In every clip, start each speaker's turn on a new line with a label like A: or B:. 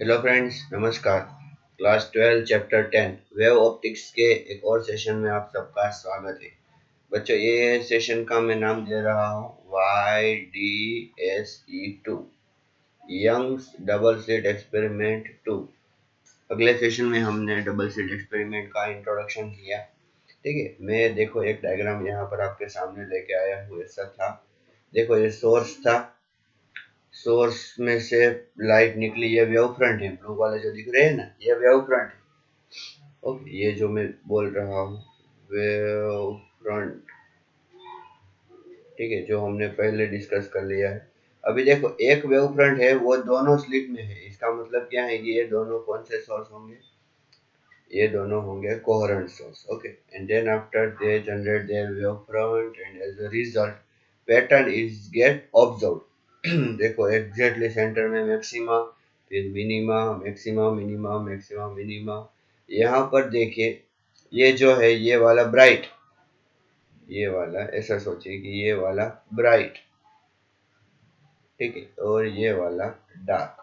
A: Hello friends, नमस्कार। Class 12 chapter 10 wave optics के एक और सेशन में आप सबका स्वागत है। बच्चों, ये सेशन का मैं नाम दे रहा हूँ YDSE2, Young's double slit experiment 2। अगले सेशन में हमने डबल स्लिट एक्सपेरिमेंट का इंट्रोडक्शन किया। ठीक है, मैं देखो एक डायग्राम यहाँ पर आपके सामने लेके आया हूँ। ऐसा था, देखो ये सोर्स था। सोर्स में से लाइट निकली, ये वेव फ्रंट है। ब्लू वाले जो दिख रहे हैं ना, ये वेव फ्रंट है। ओके, ये जो मैं बोल रहा हूँ वेव फ्रंट, ठीक है, जो हमने पहले डिस्कस कर लिया है। अभी देखो एक वेव फ्रंट है, वो दोनों स्लिट में है। इसका मतलब क्या है कि ये दोनों कौन से सोर्स होंगे? ये दोनों होंगे coherent source. Okay, and then after they generate their wave front and as a result pattern is get observed. देखो एग्जैक्टली सेंटर में मैक्सिमा, फिर minima, maxima, minima, maxima, minima. यहाँ पर देखिए, ये जो है ये वाला ब्राइट, ये वाला ऐसा सोचिए कि ये वाला ब्राइट, ठीक है, और ये वाला डार्क।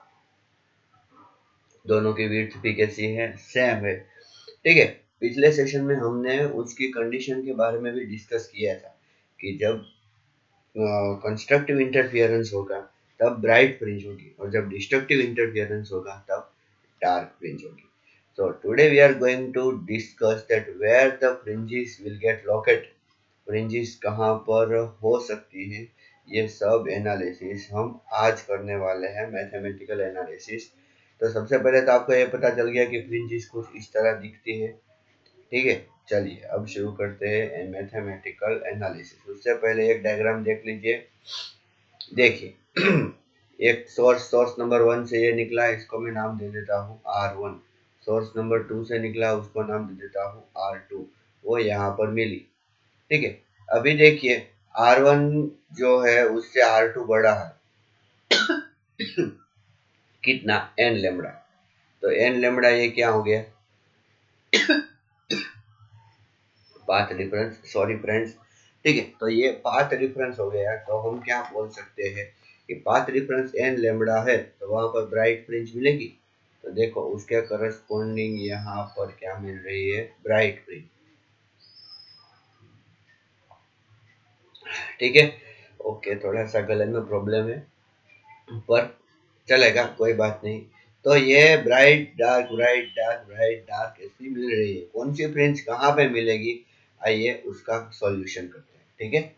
A: दोनों की विड्थ भी कैसी है? सेम है। ठीक है, पिछले सेशन में हमने उसकी कंडीशन के बारे में भी डिस्कस किया था कि जब कंस्ट्रक्टिव इंटरफियरेंस होगा तब ब्राइट फ्रिंज होगी, और जब डिस्ट्रक्टिव इंटरफियरेंस होगा तब डार्क फ्रिंज होगी। So today we are going to discuss that where the fringes will get located. Fringes कहाँ पर हो सकती है, ये सब एनालिसिस हम आज करने वाले हैं, मैथमेटिकल एनालिसिस। तो सबसे पहले तो आपको ये पता चल गया कि फ्रिंजेस कुछ इस तरह दिखती है। ठीक है, चलिए अब शुरू करते हैं मैथमेटिकल एनालिसिस। उससे पहले एक डायग्राम देख लीजिए। देखिए एक सोर्स नंबर 1 से ये निकला, इसको मैं नाम दे देता हूँ R1। सोर्स नंबर 2 से निकला, उसको नाम दे देता हूँ R2। वो यहाँ पर मिली। ठीक है, अभी देखिए R1 जो है उससे R2 बड़ा है। कितना? n lambda. तो n लेमड़ा ये क्या हो गया? Path difference. Sorry friends. ठीक है, तो ये पाथ डिफरेंस हो गया। तो हम क्या बोल सकते हैं कि पाथ डिफरेंस n लेमड़ा है, तो वहां पर ब्राइट फ्रिंज मिलेगी। तो देखो उसके करस्पॉन्डिंग यहाँ पर क्या मिल रही है? Bright fringe. ठीक है, ओके, थोड़ा सा गले में प्रॉब्लम है पर चलेगा, कोई बात नहीं। तो ये bright dark, bright dark, bright dark ऐसी मिल रही है। कौन सी फ्रिंज कहाँ पे मिलेगी? आइए उसका सॉल्यूशन करते हैं। ठीक है,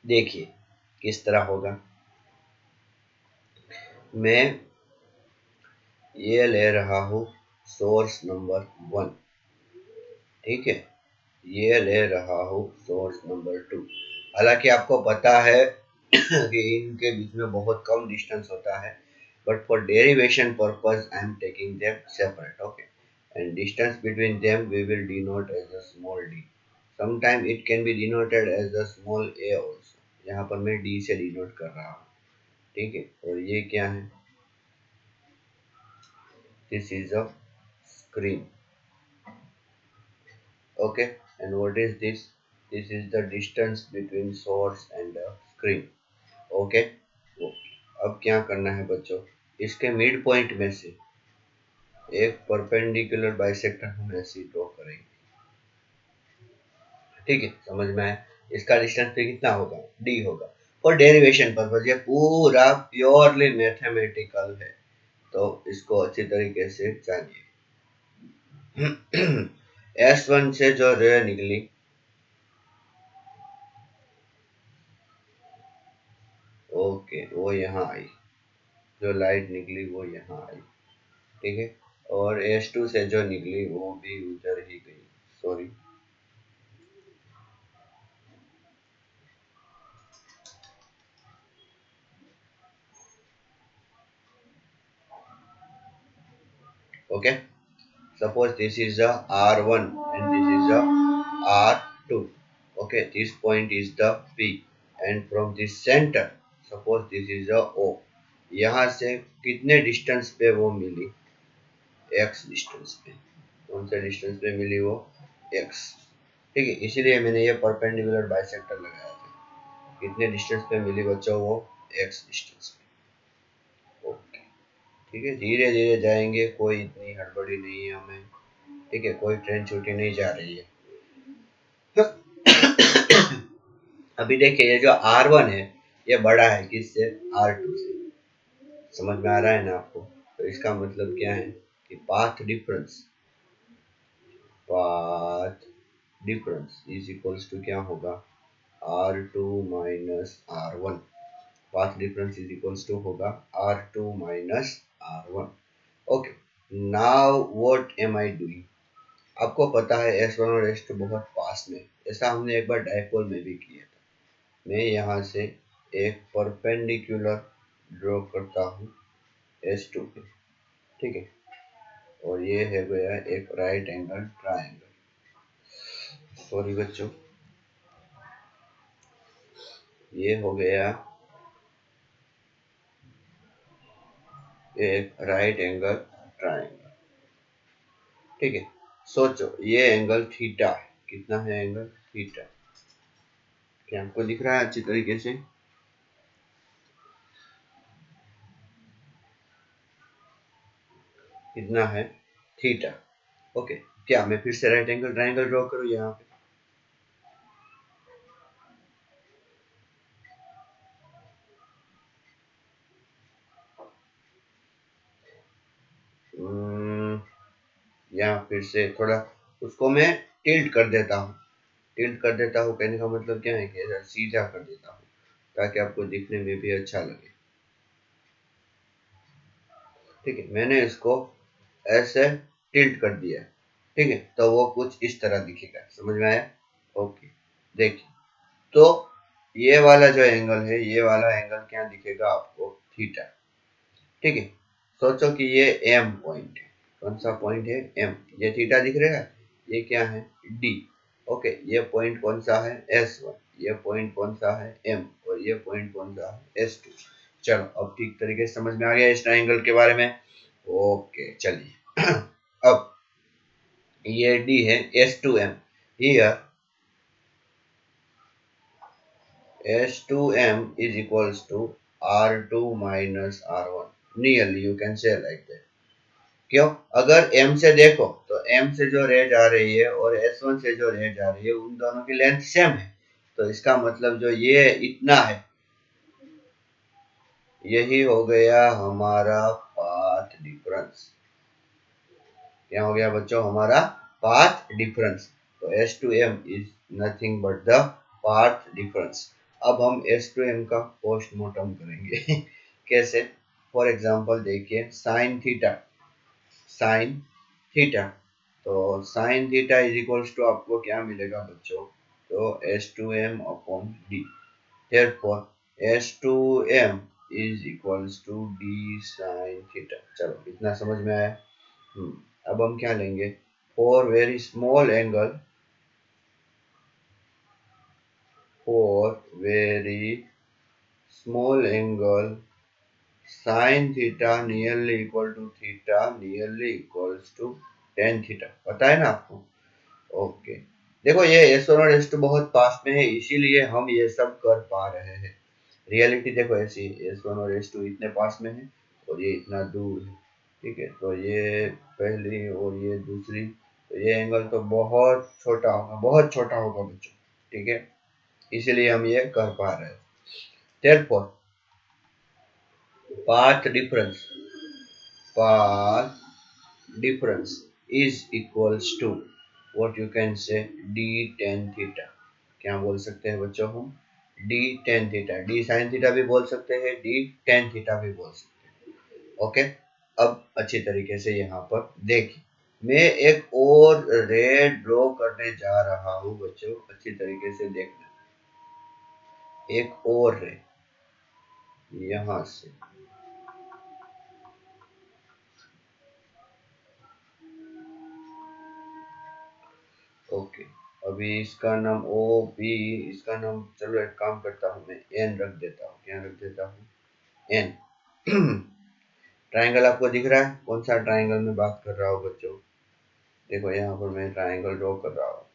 A: देखिए किस तरह होगा। मैं ये ले रहा हूँ सोर्स नंबर 1, ठीक है, ये ले रहा हूँ सोर्स नंबर 2। हालांकि आपको पता है कि इनके बीच में बहुत कम डिस्टेंस होता है, but for derivation purpose I am taking them separate. Okay, and distance between them we will denote as a small d. Sometime it can be denoted as a small a also. यहाँ पर मैं d से denote कर रहा हूँ। ठीक है, और ये क्या है? This is a screen. Okay, and what is this? This is the distance between source and the screen. Okay, अब क्या करना है बच्चों? इसके मिड पॉइंट में से एक परपेंडिकुलर बाइसेक्टर हम ऐसे ड्रॉ करेंगे। ठीक है, समझ में आया? इसका डिस्टेंस पे कितना होगा? d होगा। फॉर डेरिवेशन पर्पज ये पूरा प्योरली मैथमेटिकल है, तो इसको अच्छी तरीके से जानिए। S1 से जो रे निकली, ओके, वो यहाँ आई। जो लाइट निकली वो यहाँ आई। ठीक है, और S2 से जो निकली वो भी उधर ही गई। Sorry, okay, suppose this is a R1 and this is a R2. Okay, this point is the P, and from this center suppose this is a O। यहाँ से कितने डिस्टेंस पे वो मिली? x डिस्टेंस पे। कौन से डिस्टेंस पे मिली वो? x। ठीक है, इसीलिए मैंने ये परपेंडिकुलर बाइसेक्टर लगाया था। कितने डिस्टेंस पे मिली बच्चों? वो x डिस्टेंस पे। ओके, ठीक है, धीरे धीरे जाएंगे, कोई इतनी हड़बड़ी नहीं है हमें, ठीक है, कोई ट्रेन छूटी नहीं जा रही है। अभी देखिए ये जो R1 है ये बड़ा है किससे? R2 से। समझ में आ रहा है ना आपको? तो इसका मतलब क्या है कि path difference is equals to क्या होगा? R2 minus R1। Path difference is equals to होगा R2 minus R1। Okay, now what am I doing? आपको पता है S1 और S2 बहुत पास में, ऐसा हमने एक बार डायपोल में भी किया था। मैं यहाँ से एक परपेंडिकुलर ड्रॉ करता हूँ S2 पे, ठीक है, और ये है गया एक राइट एंगल ट्रायंगल। सॉरी बच्चों, ये हो गया एक राइट एंगल ट्रायंगल, ठीक है। सोचो ये एंगल थीटा है, कितना है एंगल थीटा? क्या आपको दिख रहा है अच्छी तरीके से? कितना है थीटा? ओके, क्या मैं फिर से राइट एंगल ट्रायंगल ड्रॉ करूँ यहाँ पे? यहाँ फिर से थोड़ा उसको मैं टिल्ट कर देता हूँ। टिल्ट कर देता हूँ कहने का मतलब क्या है कि ऐसा सीधा कर देता हूँ ताकि आपको दिखने में भी अच्छा लगे, ठीक है। मैंने इसको ऐसे टिल्ट कर दिया, ठीक है, तो वो कुछ इस तरह दिखेगा। समझ में आया? ओके, देखिए, तो ये वाला जो एंगल है, ये वाला एंगल क्या दिखेगा आपको? थीटा, ठीक है। सोचो कि ये एम पॉइंट है। कौन सा पॉइंट है? एम। ये थीटा दिख रहा है, ये क्या है? डी। ओके, ये पॉइंट कौन सा है? S1। ये पॉइंट कौन सा है? एम। और ये पॉइंट कौन सा है? S2। चलो अब ठीक तरीके से समझ में आ गया इस ट्राइंगल के बारे में। ओके चलिए अब ये डी है, S2M। Here S2M is equals to R2 minus R1। Nearly you can say like that। क्यों? अगर M से देखो तो M से जो रे जा रही है और S1 से जो रे जा रही है उन दोनों की लेंथ सेम है, तो इसका मतलब जो ये इतना है यही हो गया हमारा पाथ डिफरेंस। क्या हो गया बच्चों? हमारा पाथ डिफरेंस। तो S2M is nothing but the path difference. अब हम S2M का पोस्टमार्टम करेंगे कैसे? फॉर एग्जांपल देखिए साइन थीटा, साइन थीटा, तो sine theta is equals to आपको क्या मिलेगा बच्चों? तो S2M upon D. therefore S2M is equals to d sin theta. चलो इतना समझ में आया। अब हम क्या लेंगे? For very small angle, for very small angle sine theta nearly equal to theta nearly equals to tan theta. पता है ना आपको? ओके, देखो ये S1 और S2 बहुत पास में है इसीलिए हम ये सब कर पा रहे हैं। रियलिटी देखो ऐसी है, S1 और S2 इतने पास में है और ये इतना दूर है, ठीक है। तो ये पहली और ये दूसरी, तो ये एंगल तो बहुत छोटा होगा, बहुत छोटा होगा बच्चों, ठीक है, इसीलिए हम ये कर पा रहे हैं। therefore path difference, path difference is equals to what you can say d tan theta। क्या बोल सकते हैं बच्चों हम? d tan theta, d sin theta भी बोल सकते हैं, d tan theta भी बोल सकते हैं। ओके, अब अच्छी तरीके से यहाँ पर देखिए, मैं एक और रे ड्रॉ करने जा रहा हूँ बच्चों, अच्छी तरीके से देखना। एक और रे यहाँ से, ओके, अभी इसका नाम ओ बी, इसका नाम, चलो एक काम करता हूँ मैं एन रख देता हूँ। क्या रख देता हूँ? एन। ट्राइंगल आपको दिख रहा है? कौन सा ट्राइंगल में बात कर रहा हूँ बच्चों? देखो यहाँ पर मैं ट्राइंगल ड्रॉ कर रहा हूँ।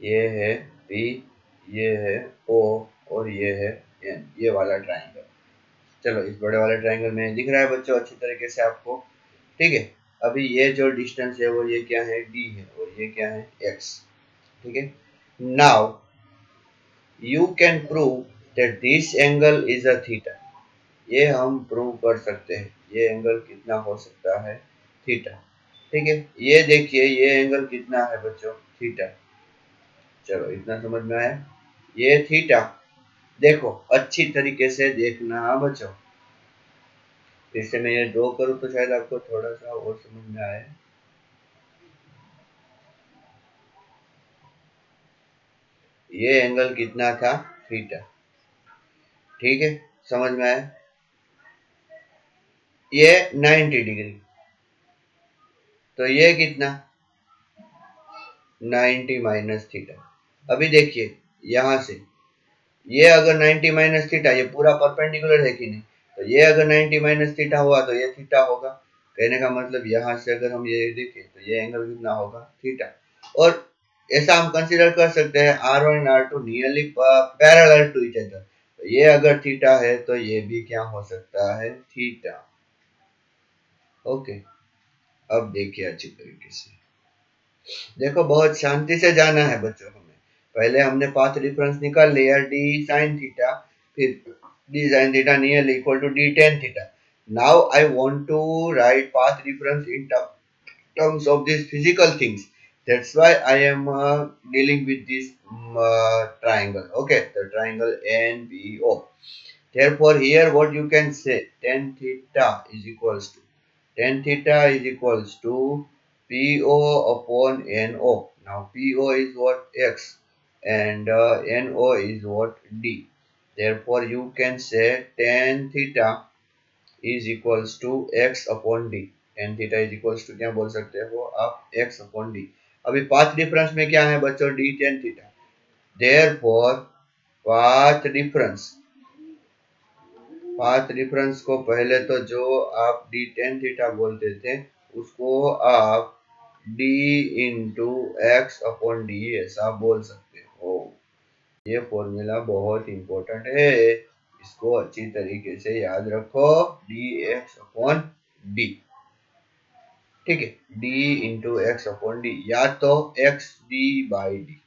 A: ये है P, ये है O और ये है N, ये वाला ट्राइंगल। चलो इस बड़े वाले ट्राइंगल में दिख रहा है बच्चों अच्छी तरीके से आपको, ठीक है। अभी ये जो डिस्टेंस है वो ये क्या है, D है, और ये क्या है, X, ठीक है। Now you can prove that this angle is a theta. ये हम प्रूव कर सकते हैं, ये एंगल कितना हो सकता है, थीटा, ठीक है। ये देखिए ये एंगल कितना है बच्चों, थीटा। चलो इतना समझ में आया, ये थीटा। देखो अच्छी तरीके से देखना बच्चों, फिर से मैं ये ड्रॉ करूं तो शायद आपको थोड़ा सा और समझ में आए। ये एंगल कितना था, थीटा, ठीक है, समझ में आया। ये 90 डिग्री, तो ये कितना, 90 माइनस थीटा। अभी देखिए यहां से, ये अगर 90 माइनस थीटा, ये पूरा परपेंडिकुलर है कि नहीं, तो ये अगर 90 माइनस थीटा हुआ तो ये थीटा होगा। कहने का मतलब यहाँ से अगर हम ये देखें तो ये एंगल कितना होगा, थीटा। और ऐसा हम कंसीडर कर सकते हैं R1 और R2 nearly parallel to each other, तो ये अगर थीटा है तो ये भी क्या हो सकता है, थीटा। ओके, अब देखिए अच्छी तरीके से देखो, बहुत शांति से जाना है बच्चों हमें। पहले हमने पाथ डिफरेंस निकाल लिया d sin थीटा, फिर d sin theta near equal to d tan theta. Now I want to write path difference in terms of these physical things. That's why I am dealing with this triangle. Okay, the triangle NBO. Therefore, here what you can say, tan theta is equals to, tan theta is equals to PO upon NO. Now PO is what, X, and NO is what, D. Therefore, you can say tan theta is equals to X upon D. tan theta is equals to क्या बोल सकते हो आप, X upon D। अभी path difference में क्या है बच्चों, D tan theta। Therefore, path difference, path difference को पहले तो जो आप d tan थीटा बोलते थे उसको आप d into x upon D ऐसा बोल सकते हो। ये फॉर्मूला बहुत इंपॉर्टेंट है, इसको अच्छी तरीके से याद रखो, डी एक्स अपॉन डी, ठीक है, d into x upon D, या तो एक्स डी बाई डी।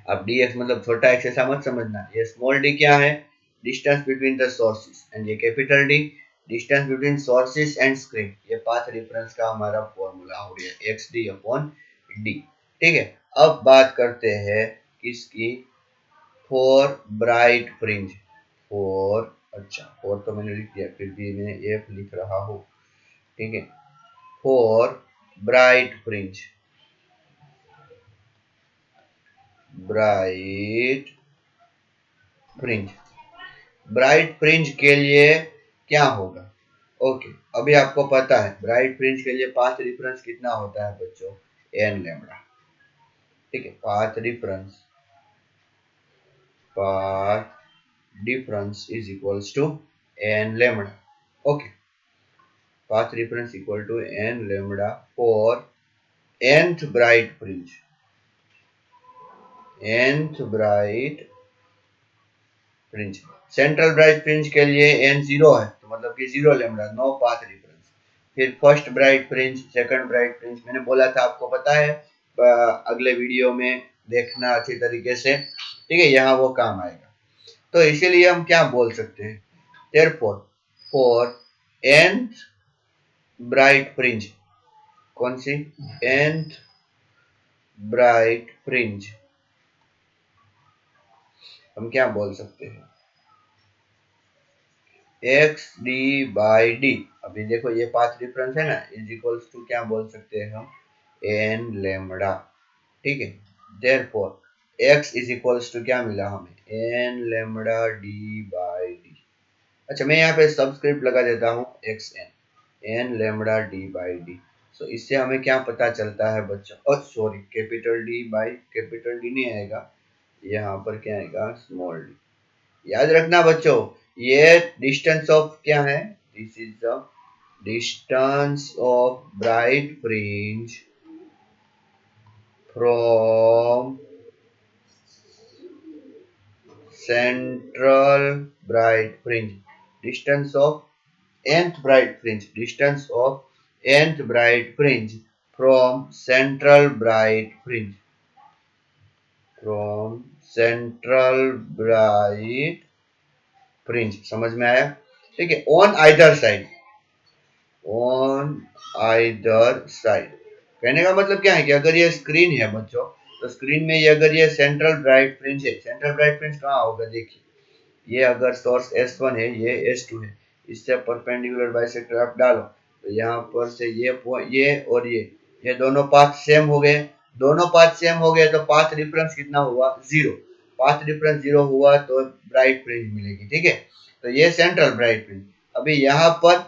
A: अब dx मतलब छोटा x ऐसा मत समझना, ये स्मॉल d क्या है, distance between the sources, and ये capital D distance between sources and screen. ये पाथ रेफरेंस का हमारा फॉर्मूला हो गया xd अपॉन d, ठीक है। अब बात करते हैं किसकी, फॉर ब्राइट फ्रिंज, फॉर, अच्छा फॉर तो मैंने लिख दिया, फिर भी मैं f लिख रहा हूँ, ठीक है। For bright fringe, bright fringe, bright fringe के लिए क्या होगा, ओके। अभी आपको पता है ब्राइट फ्रिंज के लिए पाथ डिफरेंस कितना होता है बच्चों, एन लैम्डा, ठीक है। Path difference is equals to n lambda, okay. Path difference equal to n lambda for nth bright fringe, nth bright fringe. Central bright fringe के लिए n जीरो है, तो मतलब कि zero lambda, no path difference. फिर first bright fringe, second bright fringe, मैंने बोला था आपको पता है, अगले वीडियो में देखना अच्छी तरीके से, ठीक है, यहाँ वो काम आएगा। तो इसीलिए हम क्या बोल सकते हैं, therefore for nth bright fringe, कौन सी, nth ब्राइट फ्रिंज, हम क्या बोल सकते हैं, एक्स डी बाई डी। अभी देखो ये पाथ डिफरेंस है ना, इज इक्वल्स टू क्या बोल सकते हैं हम, एन लेमड़ा, ठीक है। Therefore x is equals to क्या मिला हमें, n lambda D by d. अच्छा मैं यहाँ पे सबस्क्रिप्ट लगा देता हूँ x N, n lambda D by d. So इससे हमें क्या पता चलता है बच्चों, और sorry capital D by capital D नहीं आएगा, यहाँ पर क्या आएगा, स्मॉल डी। याद रखना बच्चों, ये डिस्टेंस ऑफ क्या है, this is the distance of bright fringe from central bright fringe, distance of nth bright fringe, distance of nth bright fringe from central bright fringe, from central bright fringe, समझ में आया? ठीक है, on either side, on either side कहने का मतलब क्या है कि अगर ये स्क्रीन है बच्चों, तो स्क्रीन में ये अगर ये सेंट्रल ब्राइट फ्रिंज है, सेंट्रल ब्राइट फ्रिंज कहाँ होगा? देखिए, ये अगर सोर्स S1 है, ये S2 है, इससे परपेंडिकुलर बाइसेक्टर आप डालो तो यहाँ पर से ये और ये दोनों पाथ सेम हो गए, दोनों पाथ सेम हो गए तो पाथ डिफरेंस कितना हुआ? 0। पाथ डिफरेंस 0 हुआ तो ब्राइट फ्रिंज मिलेगी। ठीक है, तो ये सेंट्रल ब्राइट फ्रिंज। अभी यहाँ पर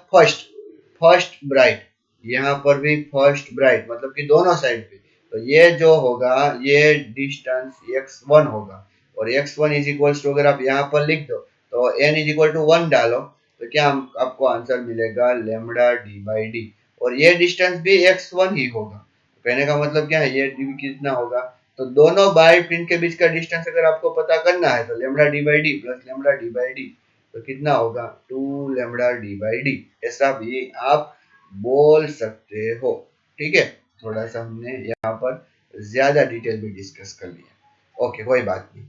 A: फर्स्ट ब्राइट, यहाँ पर भी फर्स्ट ब्राइट, मतलब कि दोनों साइड पे, तो ये जो होगा ये डिस्टेंस x1 होगा, और x1 इज इक्वल टू, अगर आप यहाँ पर लिख दो तो n इज इक्वल टू 1 डालो तो क्या आपको आंसर मिलेगा? लेमडा डी बाई डी, और ये डिस्टेंस भी x1 ही होगा। तो कहने का मतलब क्या है, ये डी कितना होगा? तो दोनों बाई पिन के बीच का डिस्टेंस अगर आपको पता करना है तो lambda D by D plus lambda D by D, तो कितना होगा? 2 लेमडा डी बाई डी। ऐसा भी आप बोल सकते हो। ठीक है, थोड़ा सा हमने यहाँ पर ज्यादा डिटेल में डिस्कस कर लिया। ओके, कोई बात नहीं।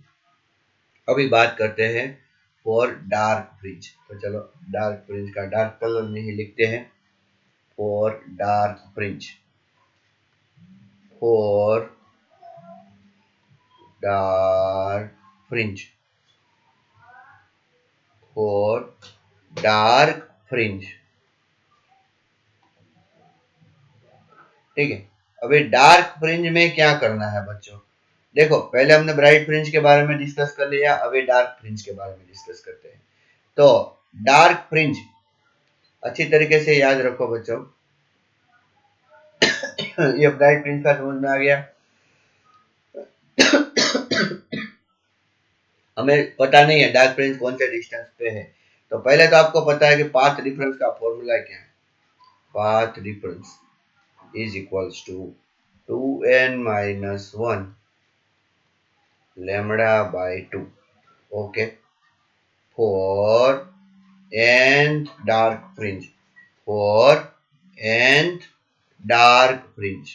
A: अभी बात करते हैं फॉर डार्क फ्रिंज। तो चलो डार्क फ्रिंज का डार्क कलर में ही लिखते हैं, for dark fringe, for dark fringe, for dark fringe. ठीक है, अभी डार्क फ्रिंज में क्या करना है बच्चों? देखो, पहले हमने ब्राइट फ्रिंज के बारे में डिस्कस कर लिया, अभी डार्क फ्रिंज के बारे में डिस्कस करते हैं। तो डार्क फ्रिंज अच्छी तरीके से याद रखो बच्चों। ये ब्राइट फ्रिंज का समझ में आ गया। हमें पता नहीं है डार्क फ्रिंज कौन से डिस्टेंस पे है, तो पहले तो आपको पता है कि पाथ डिफरेंस का फॉर्मूला क्या है। Path difference is equals to 2n minus 1 lambda by 2। Okay, for nth dark fringe, for nth dark fringe,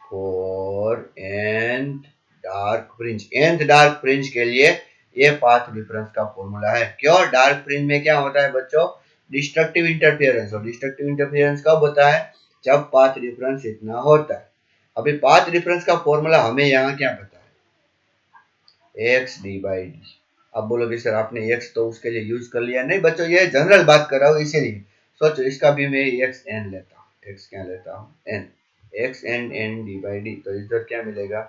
A: for nth dark fringe, nth dark fringe के लिए ये पाथ डिफरेंस का फॉर्मूला है। क्यों? Dark fringe में क्या होता है बच्चों? डिस्ट्रक्टिव इंटरफेरेंस, और डिस्ट्रक्टिव इंटरफेरेंस कब होता है? जब पाथ डिफरेंस इतना होता है। अभी पाथ डिफरेंस का फॉर्मूला हमें यहाँ क्या पता है? X D by D. अब बोलोगे सर आपने एक्स तो उसके लिए यूज कर लिया। नहीं बच्चों, ये जनरल बात कर रहा हूँ, इसीलिए सोचो इसका भी मैं एक्स एन लेता हूँ, एक्स क्या लेता हूँ? N, X N N D by D, तो इधर क्या मिलेगा?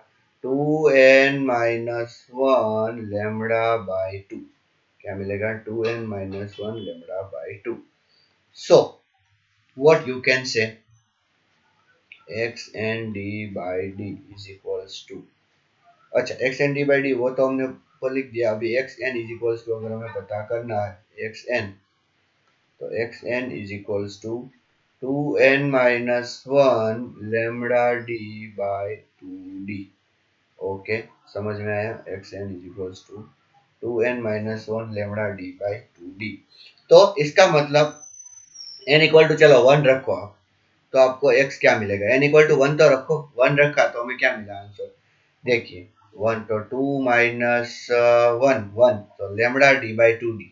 A: 2n माइनस 1 लेमडा बाई 2, क्या मिलेगा? 2n minus 1 lambda by 2। So what you can say, x n D by D is equals to, अच्छा x n D by D वो तो हमने ऊपर लिख दिया। अभी x N is equals to अगर हमें पता करना है एक्स एन, तो x N is equals to 2n minus 1 lambda D by 2d। Okay, समझ में आया? X N is equals to 2n minus 1 lambda D by 2d। तो इसका मतलब n इक्वल टू, चलो 1 रखो आप, तो आपको x क्या मिलेगा? n इक्वल टू 1 तो रखो, 1 रखा तो हमें क्या मिला आंसर? देखिए 1 तो 2 माइनस 1 1, तो लेमडा डी बाई 2d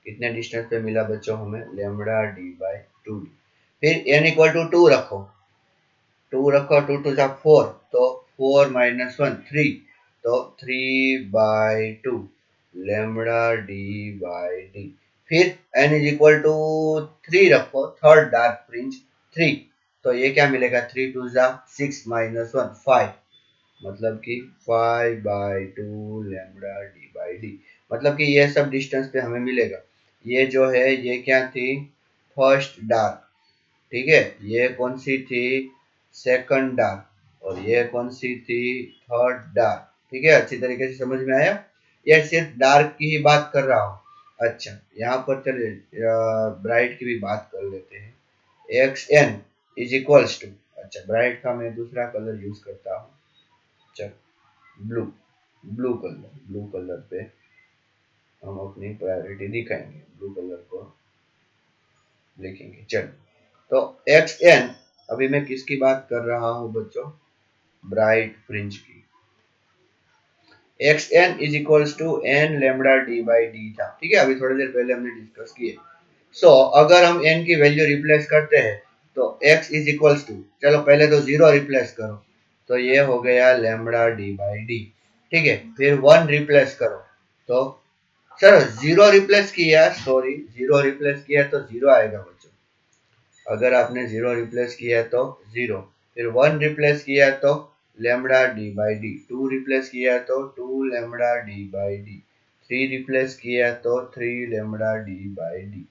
A: कितने डिस्टेंस पे मिला बच्चों हमें? Lambda D by 2d। फिर n इक्वल टू 2 रखो, 2 रखो, 2 टू जा 4, तो 4 माइनस 1 3, तो 3 by 2 lambda D by D. फिर n इज इक्वल टू 3 रखो, थर्ड डार्क फ्रिंज 3, तो ये क्या मिलेगा? 3 टू जा 6 माइनस 1 5, मतलब कि 5 by 2 lambda D by D. मतलब कि ये सब डिस्टेंस पे हमें मिलेगा। ये जो है ये क्या थी? First dark. ठीक है, ये कौन सी थी? Second dark. और ये कौन सी थी? Third dark. ठीक है, अच्छी तरीके से समझ में आया? ये सिर्फ डार्क की ही बात कर रहा हूँ। अच्छा, यहाँ पर चलिए ब्राइट की भी बात कर लेते हैं। X N is equals to, अच्छा ब्राइट का मैं दूसरा कलर यूज करता हूँ, चलो ब्लू, ब्लू कलर पे हम अपनी प्रायोरिटी दिखाएंगे, ब्लू कलर को लिखेंगे। चलो, तो एक्स एन, अभी मैं किसकी बात कर रहा हूं बच्चों? ब्राइट फ्रिंज की। X N is equals to N lambda D by D था, ठीक है, अभी थोड़ी देर पहले हमने डिस्कस किए। सो अगर हम n की वैल्यू रिप्लेस करते हैं तो x इज इक्वल्स टू, चलो पहले तो जीरो रिप्लेस करो, तो ये हो गया लेमडा डी बाई डी, ठीक है। फिर वन रिप्लेस करो, तो सर जीरो रिप्लेस किया, सॉरी जीरो रिप्लेस किया तो जीरो आएगा बच्चों। अगर आपने जीरो रिप्लेस किया तो जीरो, फिर वन रिप्लेस किया तो lambda D by D, two replace किया तो two lambda D by D, three replace किया तो three lambda D by D.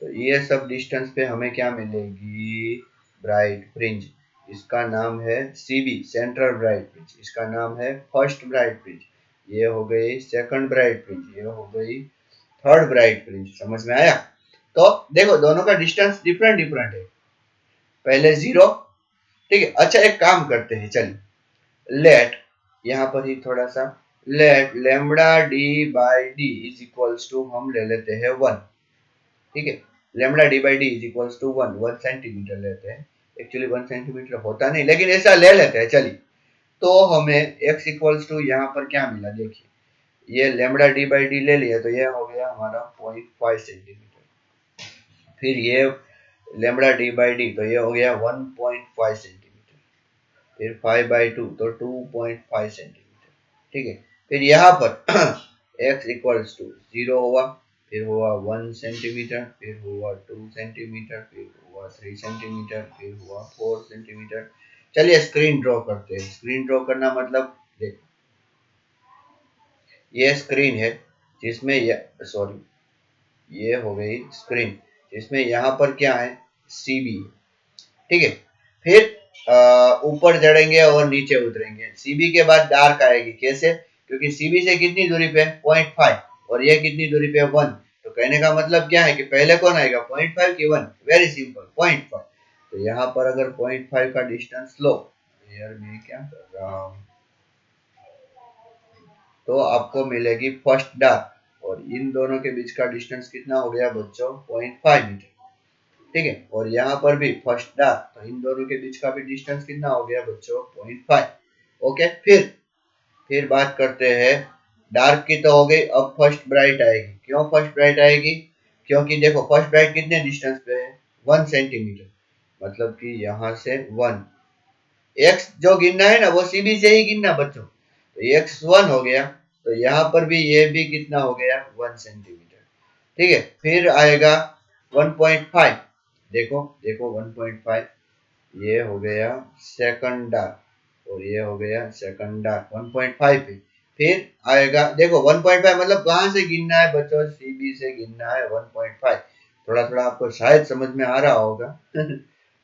A: तो ये सब डिस्टेंस पे हमें क्या मिलेगी? Bright fringe. इसका नाम है सीबी, सेंट्रल ब्राइट फ्रिंज। इसका नाम है फर्स्ट ब्राइट फ्रिंज। ये हो गई सेकंड ब्राइट फ्रिंज, ये हो गई थर्ड ब्राइट फ्रिंज। समझ में आया? तो देखो दोनों का डिस्टेंस डिफरेंट डिफरेंट है। पहले जीरो, ठीक है। अच्छा एक काम करते हैं, चलिए लेट, यहाँ पर ही थोड़ा सा let lambda D by D is equals to हम ले लेते हैं वन, ठीक है। Lambda D by D is equals to one, 1 centimetre लेते हैं। एक्चुअली 1 सेंटीमीटर होता नहीं, लेकिन ऐसा ले लेते हैं, चलिए। तो हमें x इक्वल्स टू यहाँ पर क्या मिला, देखिए ये लेमडा डी बाई डी ले लिया, तो ये हो गया हमारा 0.5 सेंटीमीटर। फिर ये लेमडा डी बाई डी, तो ये हो गया 1.5 सेंटीमीटर। फिर 5/2 तो 2.5 सेंटीमीटर, ठीक है। फिर यहाँ पर x इक्वल्स टू जीरो हुआ, फिर हुआ 1 सेंटीमीटर, फिर हुआ 2 सेंटीमीटर, फिर हुआ 3 सेंटीमीटर, फिर हुआ 4 सेंटीमीटर। चलिए स्क्रीन ड्रॉ करते हैं। स्क्रीन ड्रॉ करना मतलब देखो, ये स्क्रीन है जिसमें सॉरी, ये हो गई स्क्रीन जिसमें यहाँ पर क्या है, सीबी, ठीक है। फिर ऊपर चढ़ेंगे और नीचे उतरेंगे। सीबी के बाद डार्क आएगी, कैसे? क्योंकि सीबी से कितनी दूरी पे? 0.5, और ये कितनी दूरी पे? 1। तो कहने का मतलब क्या है कि पहले कौन आएगा, 0.5 की 1? Very simple, 0.5। तो यहाँ पर अगर 0.5 का डिस्टेंस लो, यार मैं क्या कर रहा हूँ, तो आपको मिलेगी फर्स्ट डार्क, और इन दोनों के बीच का डिस्टेंस कितना हो गया बच्चों? 0.5 मीटर, ठीक है। और यहाँ पर भी फर्स्ट डार्क, तो इन दोनों के बीच का भी डिस्टेंस कितना हो गया बच्चों? 0.5। ओके, फिर बात करते हैं डार्क की, तो हो गई। अब फर्स्ट ब्राइट आएगी। क्यों फर्स्ट ब्राइट आएगी? क्योंकि देखो फर्स्ट ब्राइट कितने डिस्टेंस पे है? 1 सेंटीमीटर, मतलब कि यहाँ से 1। एक्स जो गिनना है ना वो सीबी से ही गिनना बच्चों, तो x1 हो गया, तो यहाँ पर भी ये भी कितना हो गया? 1 सेंटीमीटर, ठीक है। फिर आएगा 1.5, देखो देखो 1.5, ये हो गया सेकंड डार्क, और ये हो गया सेकंड डार्क 1.5 पे। फिर आएगा देखो 1.5, मतलब कहाँ से गिनना है बच्चों? सीबी से गिनना है 1.5। थोड़ा थोड़ा आपको शायद समझ में आ रहा होगा।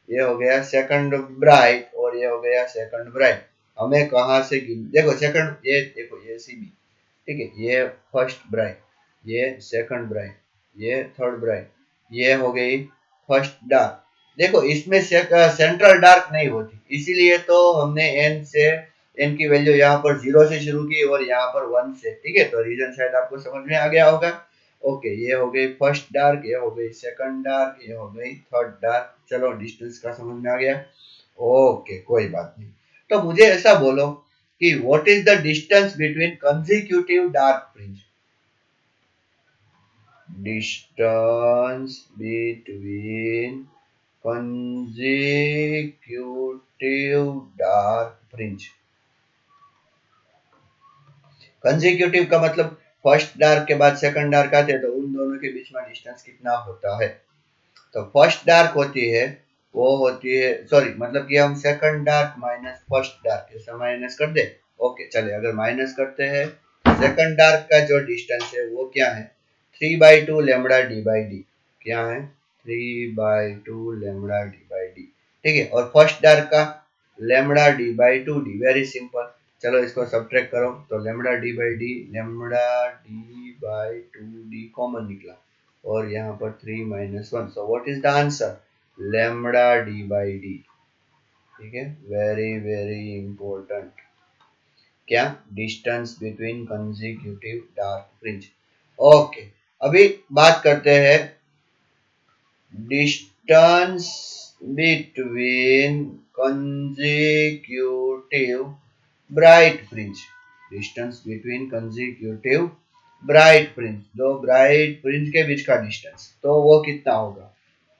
A: ये हो गया सेकंड ब्राइट, और ये हो गया सेकंड ब्राइट। हमें कहाँ से गिन, देखो सेकंड, ये देखो ये सीबी, ठीक है। ये फर्स्ट ब्राइट, ये सेकंड ब्राइट, ये थर्ड ब्राइट, ये हो गई फर्स्ट डार्क। देखो इसमें सेंट्रल डार्क नहीं होती, इसीलिए तो हमने एन की वैल्यू यहाँ पर जीरो से शुरू की और यहाँ पर 1 से, ठीक है। तो रीजन शायद आपको समझ में आ गया होगा। ओके, ये हो गई फर्स्ट डार्क, ये हो गई सेकंड डार्क, ये हो गई थर्ड डार्क। चलो डिस्टेंस का समझ में आ गया। ओके, कोई बात नहीं। तो मुझे ऐसा बोलो कि what is the distance between consecutive dark fringe? Distance between consecutive dark fringe. Consecutive का मतलब फर्स्ट डार्क के बाद सेकंड डार्क आते हैं, तो उन दोनों के बीच में डिस्टेंस कितना होता है? तो फर्स्ट डार्क होती है, वो होती है, सॉरी मतलब कि हम second dark minus first dark, ऐसा माइनस कर दे। ओके चलिए, अगर माइनस करते हैं, सेकंड डार्क का जो डिस्टेंस है वो क्या है? 3/2 लेमडा डी बाई डी। क्या है? 3/2 लेमडा डी बाई डी, ठीक है। और फर्स्ट डार्क का lambda D by two d, very simple. चलो इसको सब्ट्रैक्ट करो, तो lambda D by d, lambda D by two d common निकला, और यहाँ पर 3 - 1, so what is the answer? Lambda D by d, ठीक है। Very very important. क्या? Distance between consecutive dark fringe. Okay, अभी बात करते हैं distance between consecutive bright fringe. Distance between consecutive bright fringe, दो ब्राइट फ्रिंज के बीच का डिस्टेंस, तो वो कितना होगा?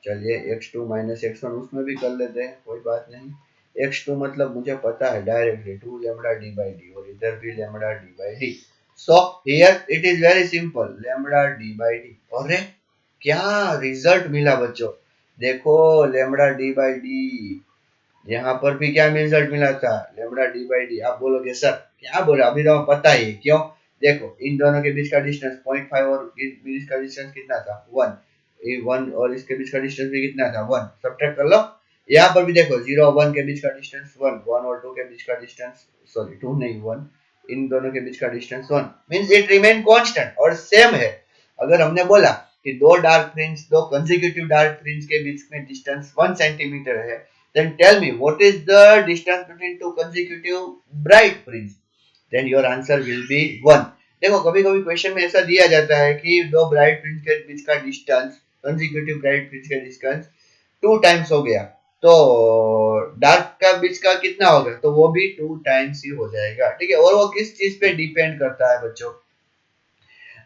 A: चलिए x2 माइनस x1 उसमें भी कर लेते हैं, कोई बात नहीं। x2 मतलब मुझे पता है directly 2 lambda D by D, और इधर भी lambda D by d. So here it is very simple, lambda D by D. अरे क्या रिजल्ट मिला बच्चों, देखो लैम्बडा डी बाई डी, यहाँ पर भी क्या रिजल्ट मिला था? Lambda D by D. आप बोलोगे सर क्या बोले, अभी तो पता ही है क्यों। देखो इन दोनों के बीच का डिस्टेंस 0.5 और इस बीच का डिस्टेंस कितना था? 1। ये 1 और इसके बीच का डिस्टेंस भी कितना था? 1। सब्ट्रैक्ट कर लो। यहाँ पर भी देखो 0 और 1 के बीच का डिस्टेंस 1, 1 और 2 के बीच का डिस्टेंस, सॉरी 2 नहीं 1, इन दोनों के बीच का distance 1, means it remain constant और सेम है। अगर हमने बोला कि दो डार्क फ्रिंज, दो कंसेक्यूटिव डार्क फ्रिंज के बीच में डिस्टेंस 1 सेंटीमीटर है, then tell me what is the distance between two consecutive bright fringe, then your answer will be 1। देखो कभी कभी क्वेश्चन में ऐसा दिया जाता है कि दो ब्राइट फ्रिंज के बीच का डिस्टेंस, कंसेक्यूटिव ब्राइट फ्रिंज का डिस्टेंस 2 टाइम्स हो गया, तो डार्क का बीच का कितना होगा? तो वो भी 2 टाइम्स ही हो जाएगा, ठीक है। और वो किस चीज पे डिपेंड करता है बच्चों?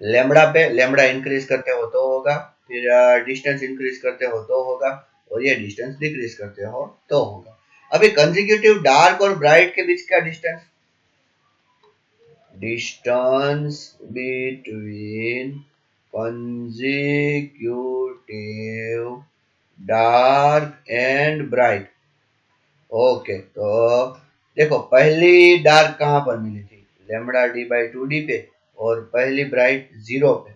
A: लेमड़ा पे। लेमड़ा इंक्रीज करते हो तो होगा, फिर डिस्टेंस इंक्रीज करते हो तो होगा, और ये डिस्टेंस डिक्रीज करते हो तो होगा। अभी कंसेक्यूटिव डार्क और ब्राइट के बीच का distance, distance between consecutive dark and bright. Okay, तो देखो पहली डार्क कहां पर मिली थी? लेमड़ा डी बाई 2 डी पे, और पहली ब्राइट 0 पे।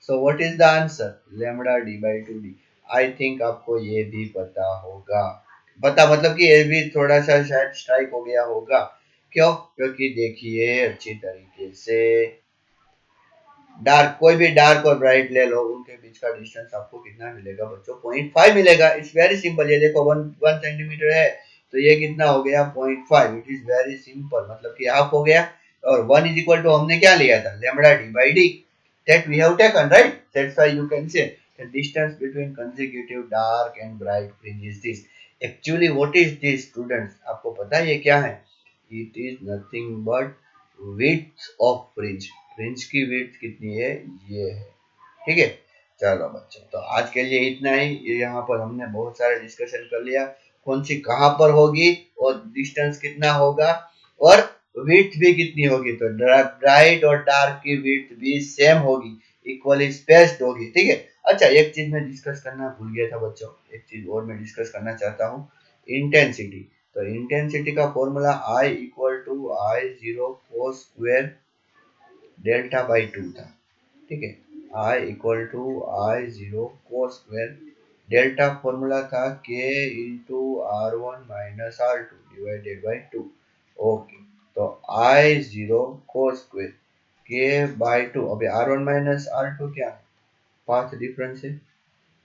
A: सो what is the answer? Lambda D by 2 D. I think आपको ये भी पता होगा, पता मतलब कि ये भी थोड़ा सा शायद स्ट्राइक हो गया होगा। क्यों? क्योंकि देखिए अच्छी तरीके से, डार्क, कोई भी डार्क और ब्राइट ले लो, उनके बीच का डिस्टेंस आपको कितना मिलेगा बच्चों? 0.5 मिलेगा। इट्स वेरी सिंपल, ये देखो 1 सेंटीमीटर है, तो ये कितना हो गया? 0.5। इट इज वेरी सिंपल, मतलब कि हाफ हो गया। और 1 इज इक्वल टू हमने क्या लिया था? Lambda D by D, that we have taken, right? That's why you can say the distance between consecutive dark and bright fringe is this. Actually what is this students, आपको पता है ये क्या है? It is nothing but width of fringe. Fringe की width कितनी है? ये है, ठीक है। चलो बच्चों, तो आज के लिए इतना ही। यहाँ पर हमने बहुत सारे डिस्कशन कर लिया, कौन सी कहाँ पर होगी, और डिस्टेंस कितना होगा, और विड्थ भी कितनी होगी। तो ब्राइट और डार्क की विड्थ भी सेम होगी, इक्वली स्पेस्ड होगी, ठीक है। अच्छा, एक चीज मैं डिस्कस करना भूल गया था बच्चों, एक चीज और मैं डिस्कस करना चाहता हूँ, इंटेंसिटी। तो इंटेंसिटी का formula I equal to I0 cos square delta by 2 था, ठीक है। I equal to I0 cos square delta formula था K into R1 minus R2 divided by 2। Okay, तो I0 cos square K by 2, अभी R1 minus R2 क्या है? Path difference है,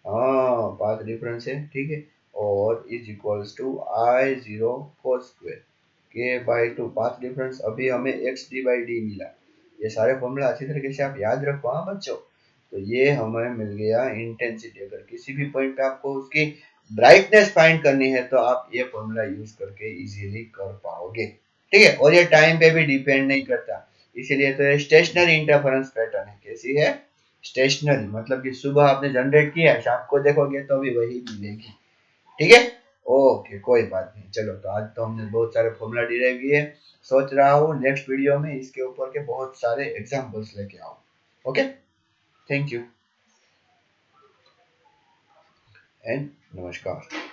A: हाँ पाथ डिफरेंस है, ठीक है। और is equals to I0 cos square के बाई 2, पाथ डिफरेंस, अभी हमें एक्स डी बाई डी मिला। ये सारे फॉर्मूला अच्छी तरीके से आप याद रखो, हाँ बच्चों। तो ये हमें मिल गया इंटेंसिटी। अगर किसी भी पॉइंट पे आपको उसकी ब्राइटनेस फाइंड करनी है, तो आप ये फॉर्मूला यूज करके इजीली कर पाओगे, ठीक है। और ये टाइम पे भी डिपेंड नहीं करता, इसीलिए तो ये स्टेशनरी इंटरफेरेंस पैटर्न है। कैसी है? स्टेशनरी, मतलब कि सुबह आपने जनरेट किया, शाम को देखोगे तो भी वही मिलेगी, ठीक है। ओके, कोई बात नहीं। चलो, तो आज तो हमने बहुत सारे फॉर्मूला डिराइव किए, सोच रहा हूँ नेक्स्ट वीडियो में इसके ऊपर के बहुत सारे एग्जांपल्स लेके आऊँ। ओके, थैंक यू एंड नमस्कार।